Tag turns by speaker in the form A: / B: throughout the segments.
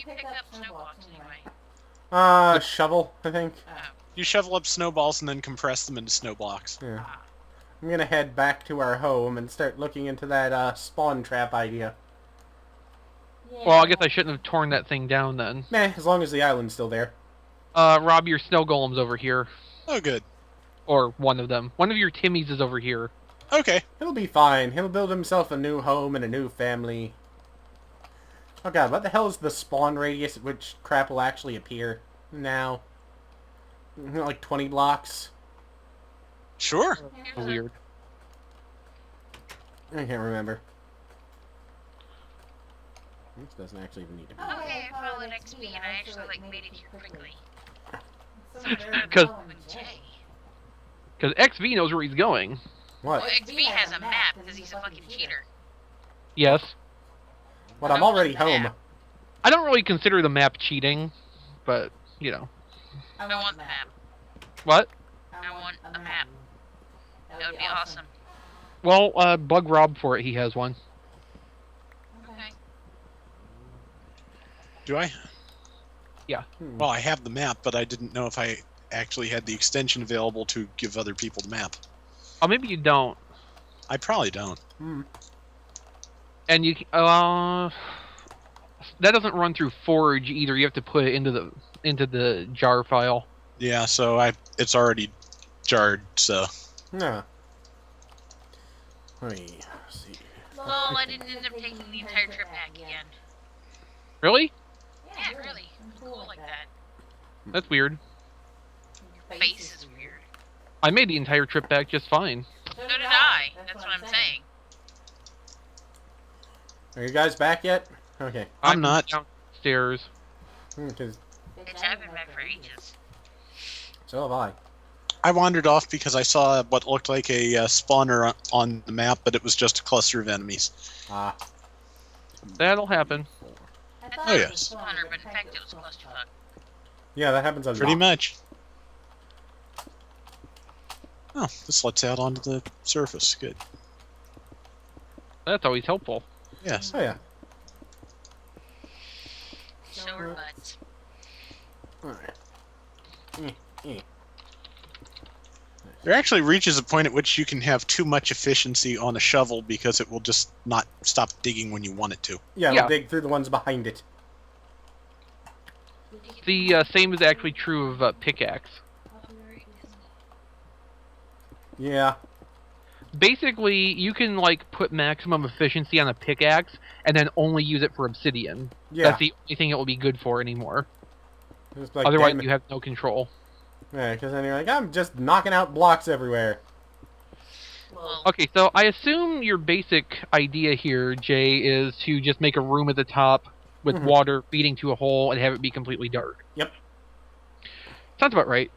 A: you pick up snowblocks anyway?
B: Shovel, I think.
C: You shovel up snowballs and then compress them into snow blocks.
B: Yeah. I'm gonna head back to our home and start looking into that spawn trap idea.
D: Well, I guess I shouldn't have torn that thing down then.
B: Meh, as long as the island's still there.
D: Rob, your snow golem's over here.
C: Oh, good.
D: Or one of them. One of your Timmies is over here.
C: Okay.
B: He'll be fine. He'll build himself a new home and a new family. Oh god, what the hell is the spawn radius at which crap will actually appear now? Like 20 blocks?
C: Sure.
D: Weird.
B: I can't remember. This doesn't actually even need to be.
A: Okay, I followed XP and I actually made it here quickly.
D: Because
A: Jay.
D: XV knows where he's going.
B: What?
A: Well, XP has a map because he's a fucking cheater.
D: Yes.
B: What, I'm already home.
D: I don't really consider the map cheating, but, you know.
A: I want the map.
D: What?
A: I want a map. That would be awesome.
D: Well, bug Rob for it, he has one.
A: Okay.
C: Do I?
D: Yeah.
C: Well, I have the map, but I didn't know if I actually had the extension available to give other people the map.
D: Oh, maybe you don't.
C: I probably don't.
D: And you, that doesn't run through Forge either. You have to put it into the jar file.
C: Yeah, so it's already jarred, so.
B: No. Let me see.
A: Well, I didn't end up taking the entire trip back again.
D: Really?
A: Yeah, really. I'm cool like that.
D: That's weird.
A: Your face is weird.
D: I made the entire trip back just fine.
A: So did I. That's what I'm saying.
B: Are you guys back yet? Okay.
C: I'm not.
D: Downstairs.
B: Because
A: Bitch, I've been back for ages.
B: so have I.
C: I wandered off because I saw what looked like a spawner on the map, but it was just a cluster of enemies.
B: Ah.
D: That'll happen.
A: I thought
C: Oh,
A: it
C: yes.
A: was a spawner, but in fact it was a clusterfuck.
B: Yeah, that happens a
C: Pretty
B: lot.
C: much. Oh, this lets out onto the surface. Good.
D: That's always helpful.
C: Yes.
B: Oh yeah.
A: Sore butts.
B: Alright.
C: There actually reaches a point at which you can have too much efficiency on a shovel because it will just not stop digging when you want it to.
B: Yeah,
D: Yeah.
B: we'll dig through the ones behind it.
D: The same is actually true of pickaxe.
B: Yeah.
D: Basically, you can like put maximum efficiency on a pickaxe and then only use it for obsidian.
B: Yeah.
D: That's the only thing it will be good for anymore.
B: It's like,
D: Otherwise,
B: damn it.
D: you have no control.
B: Yeah, because then you're like, I'm just knocking out blocks everywhere.
A: Well,
D: Okay, so I assume your basic idea here, Jay, is to just make a room at the top with water feeding to a hole and have it be completely dark.
B: Yep.
D: Sounds about right.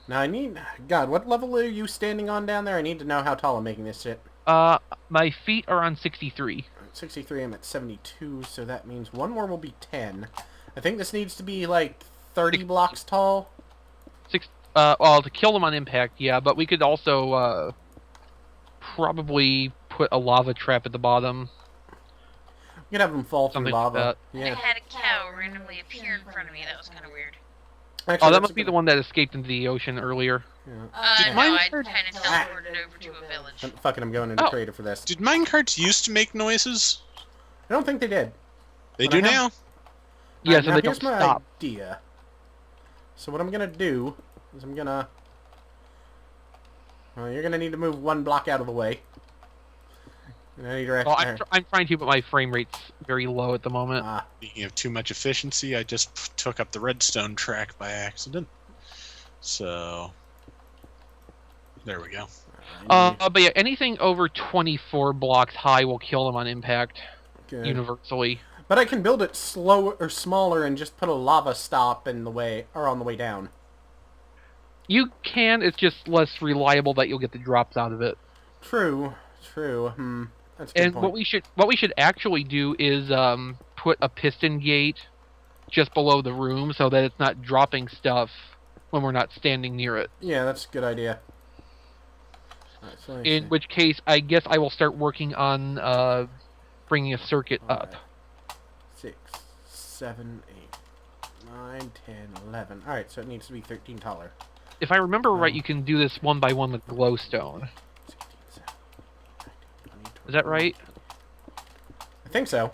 B: Now I need... God, what level are you standing on down there? I need to know how tall I'm making this shit.
D: My feet are on 63.
B: 63, I'm at 72, so that means one more will be 10. I think this needs to be, like, 30 blocks tall.
D: Well, to kill them on impact, yeah, but we could also, probably put a lava trap at the bottom.
B: You could have them fall through
D: Something like
B: lava.
D: that.
A: I
B: Yeah.
A: had a cow randomly appear in front of me. That was kind of weird.
B: Actually,
D: Oh, that
B: that's
D: must
B: a
D: be
B: good-
D: the one that escaped into the ocean earlier.
B: Yeah.
A: No, I
C: Minecart-
A: kind of teleported over to a village.
B: Fucking, I'm going into
D: Oh.
B: creative for this.
C: Did minecarts used to make noises?
B: I don't think they did.
C: They
B: But
C: do
B: I have-
C: now?
D: Yeah,
B: Now,
D: so they don't
B: here's my
D: stop.
B: idea. So what I'm gonna do is I'm gonna... Well, you're gonna need to move one block out of the way. And I need to
D: Well, I'm trying to, but my frame rate's very low at the moment.
C: Speaking of too much efficiency, I just took up the redstone track by accident. So, there we go.
D: But yeah, anything over 24 blocks high will kill them on impact,
B: Good.
D: universally.
B: But I can build it slower or smaller and just put a lava stop in the way, or on the way down.
D: You can, it's just less reliable that you'll get the drops out of it.
B: True. That's a good
D: And
B: point.
D: what we should actually do is put a piston gate just below the room so that it's not dropping stuff when we're not standing near it.
B: Yeah, that's a good idea. Alright, so let me
D: In
B: see.
D: which case, I guess I will start working on bringing a circuit up.
B: Alright. 6, 7, 8, 9, 10, 11. Alright, so it needs to be 13 taller.
D: If I remember right, you can do this one by one with glowstone.
B: 16, 17, 19, 20,
D: Is that right?
B: I think so.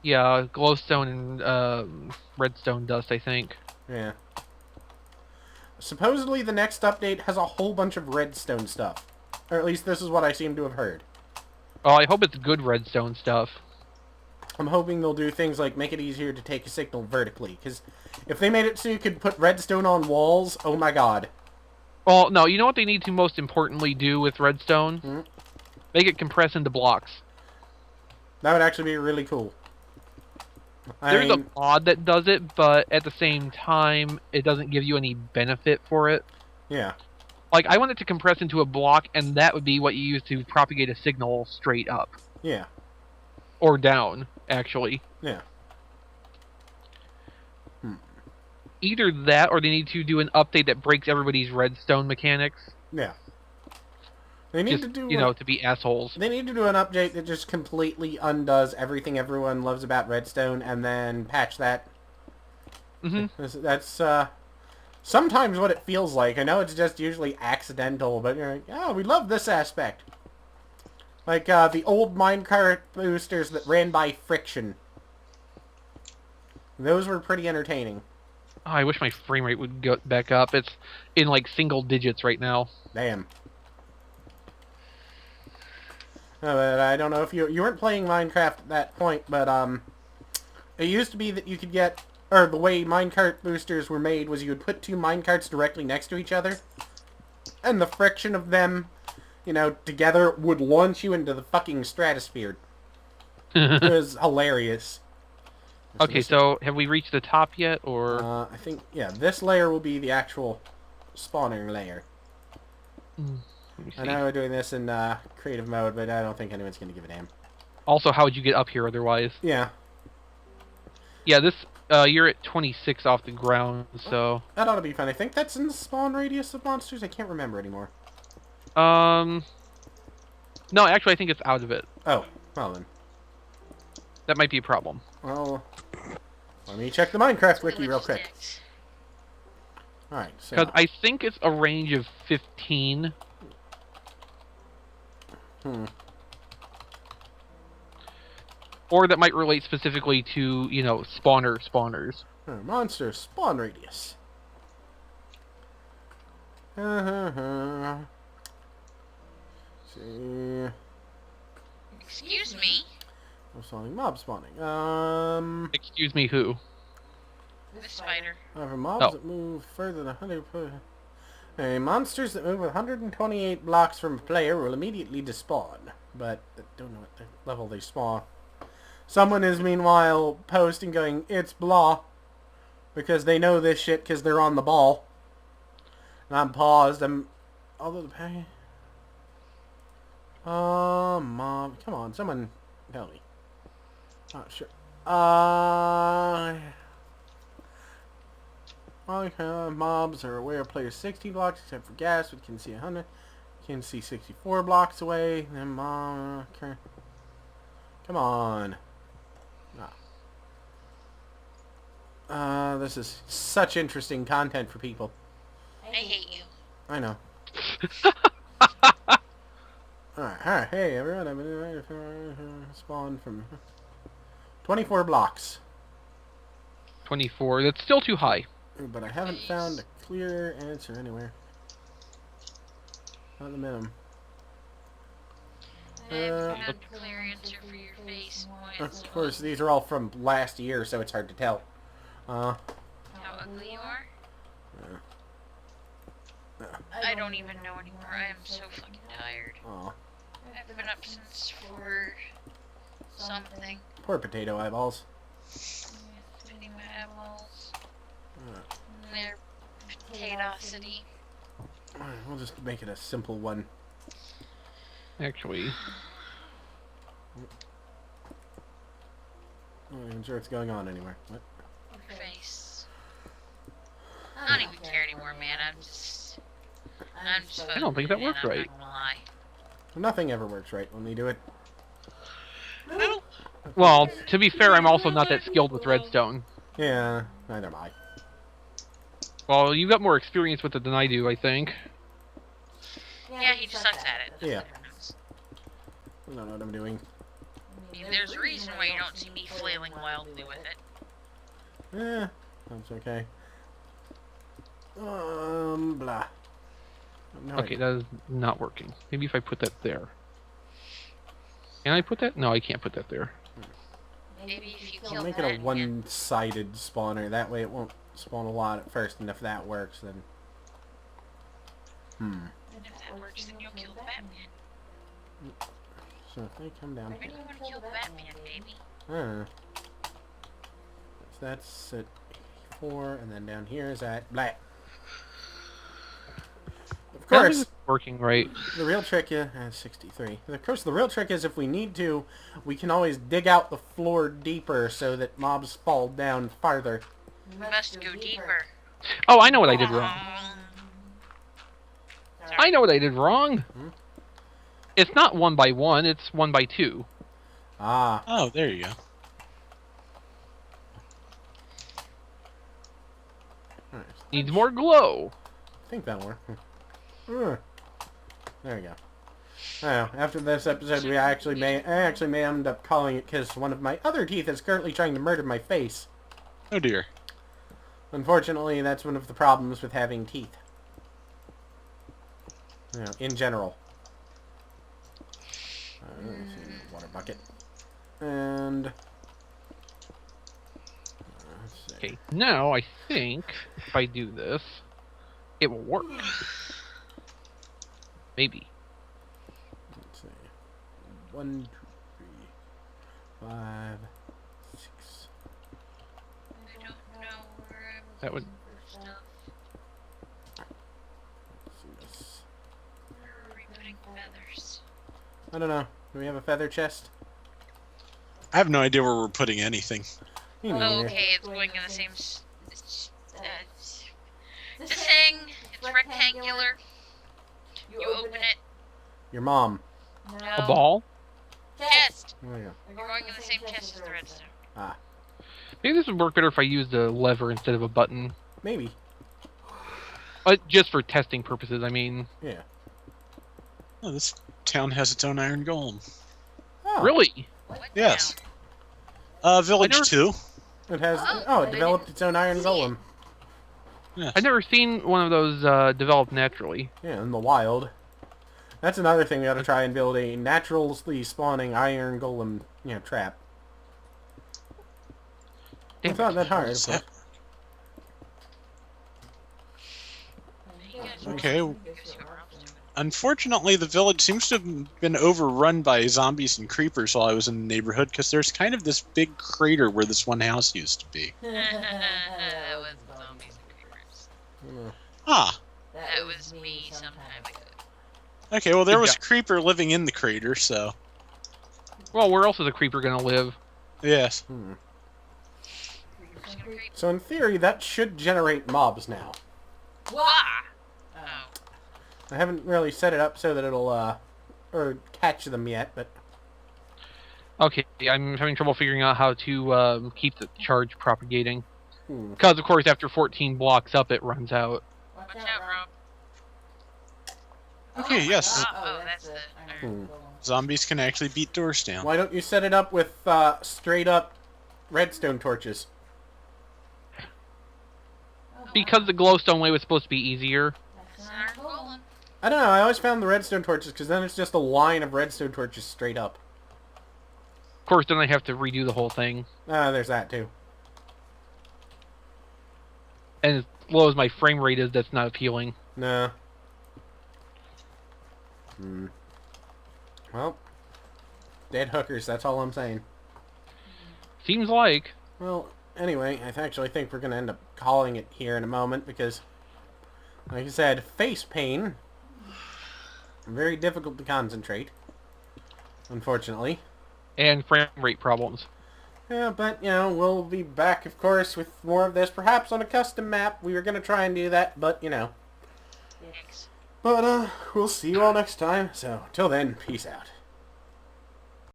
D: Yeah, glowstone and redstone dust, I think.
B: Yeah. Supposedly the next update has a whole bunch of redstone stuff. Or at least this is what I seem to have heard.
D: Oh, I hope it's good redstone stuff.
B: I'm hoping they'll do things like make it easier to take a signal vertically. Because if they made it so you could put redstone on walls, oh my god.
D: Well, no, you know what they need to most importantly do with redstone?
B: Hmm?
D: Make it compress into blocks.
B: That would actually be really cool.
D: There's a mod that does it, but at the same time, it doesn't give you any benefit for it.
B: Yeah.
D: Like, I want it to compress into a block, and that would be what you use to propagate a signal straight up.
B: Yeah.
D: Or down, actually.
B: Yeah.
D: Either that, or they need to do an update that breaks everybody's redstone mechanics.
B: Yeah. They need
D: Just,
B: to do,
D: you know, to be assholes.
B: they need to do an update that just completely undoes everything everyone loves about redstone and then patch that.
D: Mm-hmm.
B: That's sometimes what it feels like. I know it's just usually accidental, but you're like, oh, we love this aspect. Like the old minecart boosters that ran by friction. Those were pretty entertaining.
D: Oh, I wish my frame rate would go back up. It's in, like, single digits right now.
B: Damn. But I don't know if you weren't playing Minecraft at that point, but it used to be that you could get, or the way minecart boosters were made was you would put two minecarts directly next to each other, and the friction of them, you know, together would launch you into the fucking stratosphere. It was hilarious.
D: Okay, so have we reached the top yet, or...?
B: I think, yeah, this layer will be the actual spawning layer.
D: Let me see.
B: I know we're doing this in creative mode, but I don't think anyone's going to give a damn.
D: Also, how would you get up here otherwise?
B: Yeah.
D: Yeah, this, you're at 26 off the ground, so...
B: That ought to be fun. I think that's in the spawn radius of monsters. I can't remember anymore.
D: No, actually, I think it's out of it.
B: Oh, well then.
D: That might be a problem.
B: Well, let me check the Minecraft wiki real quick. Alright, so...
D: Because I think it's a range of 15. Or that might relate specifically to, you know, spawners.
B: Monster spawn radius. See...
A: Excuse me.
B: Spawning, mob spawning.
D: Excuse me, who?
A: The spider.
B: For mobs
D: Oh.
B: that move further than 100... monsters that move 128 blocks from a player will immediately despawn. But I don't know what level they spawn. Someone is meanwhile posting going, it's blah. Because they know this shit because they're on the ball. And I'm paused. Although the pay... mob... Come on, someone tell me. Oh, sure. Mobs are aware of players 60 blocks except for gas, which can see 100. Can see 64 blocks away. Then mob... Come on. This is such interesting content for people.
A: I hate you.
B: I know. Alright, hey everyone, I've been spawned from 24 blocks.
D: 24. That's still too high.
B: But I haven't found a clear answer anywhere. Not the minimum.
A: I haven't found a clear answer for your face.
B: Of course, these are all from last year, so it's hard to tell.
A: How ugly you are? I don't even know anymore. I am so fucking tired.
B: Aw.
A: I've been up since 4 something.
B: Poor potato eyeballs.
A: Spinning my eyeballs. Their potatoosity.
B: Alright, we'll just make it a simple one.
D: Actually.
B: I'm not even sure what's going on anywhere. What?
A: Your face. I don't even care anymore, man. I'm just
D: I don't think that worked
A: I'm
D: right.
A: not gonna lie.
B: Nothing ever works right when we do it.
A: No.
D: Well, to be fair, I'm also not that skilled with redstone.
B: Yeah, neither am I.
D: Well, you've got more experience with it than I do, I think.
A: Yeah, he just sucks at it. That's
B: Yeah.
A: what it is.
B: I don't know what I'm doing.
A: I mean, there's a reason why you don't see me flailing wildly with it.
B: That's okay. Blah. No
D: Okay,
B: idea.
D: that is not working. Maybe if I put that there. Can I put that? No, I can't put that there.
A: Maybe if you
B: I'll
A: kill
B: make
A: that,
B: it a one-sided spawner. That way it won't spawn a lot at first, and if that works, then...
A: and if that works, then you'll kill the Batman.
B: So if they come down
A: Why do
B: here...
A: you want to kill the Batman, baby?
B: So that's at 84, and then down here is at black. Of
D: I don't think
B: course,
D: it's working right.
B: the real trick is 63. Of course, the real trick is if we need to, we can always dig out the floor deeper so that mobs fall down farther.
A: You must go deeper.
D: Oh, I know what I did wrong.
A: Sorry.
D: I know what I did wrong. It's not 1 by 1, it's 1 by 2.
B: Ah.
C: Oh, there you go.
B: Alright,
D: Needs more glow.
B: I think that'll work. There we go. Oh, after this episode, I actually may end up calling it because one of my other teeth is currently trying to murder my face.
C: Oh dear.
B: Unfortunately, that's one of the problems with having teeth. You know, in general. Let's see, water bucket. And... let's see.
D: Okay, now I think if I do this, it will work. Maybe.
B: Let's see. 1, 2, 3, 5, 6.
A: I don't know where I'm
D: That would.
A: for stuff.
B: Let's see this.
A: Where are we putting feathers?
B: I don't know. Do we have a feather chest?
C: I have no idea where we're putting anything.
B: Me
A: Oh,
B: neither.
A: okay, it's going in the same... This thing, it's rectangular. You open it.
B: Your mom.
A: No.
D: A ball?
A: Chest!
B: There you go.
A: You're going in the same chest as the redstone.
B: Ah,
D: Maybe this would work better if I used a lever instead of a button.
B: maybe.
D: Just for testing purposes, I mean.
B: Yeah.
C: Oh, this town has its own iron golem.
B: Oh,
D: Really?
A: What
C: Yes.
A: now?
C: Village
D: I never-
C: 2.
B: It has.
A: Oh,
B: Oh, it
A: I
B: developed
A: didn't
B: its own iron
A: see
B: golem.
C: Yes.
D: I've never seen one of those develop naturally.
B: Yeah, in the wild. That's another thing we ought to try and build a naturally spawning iron golem, trap.
D: Damn
B: It's not
D: it.
B: that hard.
C: Does
B: But...
C: that-
A: You guys
C: Okay.
A: go see what Rob's doing.
C: Unfortunately, the village seems to have been overrun by zombies and creepers while I was in the neighborhood, because there's kind of this big crater where this one house used to be.
A: That was zombies and creepers.
C: Ah.
A: That was me some time ago.
C: Okay, well, there
D: Good
C: was a
D: job.
C: creeper living in the crater, so...
D: Well, where else is a creeper gonna live?
C: Yes.
A: Creepers gonna creep.
B: So in theory, that should generate mobs now.
A: Wah! Oh.
B: I haven't really set it up so that it'll, or catch them yet, but...
D: Okay, I'm having trouble figuring out how to keep the charge propagating.
B: Hmm.
D: Because, of course, after 14 blocks up, it runs out.
A: Watch out, Rob.
C: Okay, yes.
A: Oh, that's the iron.
C: Zombies can actually beat doors down.
B: Why don't you set it up with, straight-up redstone torches?
D: Because the glowstone way was supposed to be easier.
A: That's an iron golem.
B: I don't know, I always found the redstone torches, because then it's just a line of redstone torches straight up.
D: Of course, then I have to redo the whole thing.
B: There's that, too.
D: And as low as my frame rate is, that's not appealing.
B: No. Well, dead hookers, that's all I'm saying.
D: Seems like.
B: Well, anyway, I actually think we're going to end up calling it here in a moment because, like I said, face pain. Very difficult to concentrate, unfortunately.
D: And frame rate problems.
B: Yeah, but, we'll be back, of course, with more of this, perhaps on a custom map. We were going to try and do that, but,
A: Thanks.
B: But, we'll see you all next time. So, till then, peace out.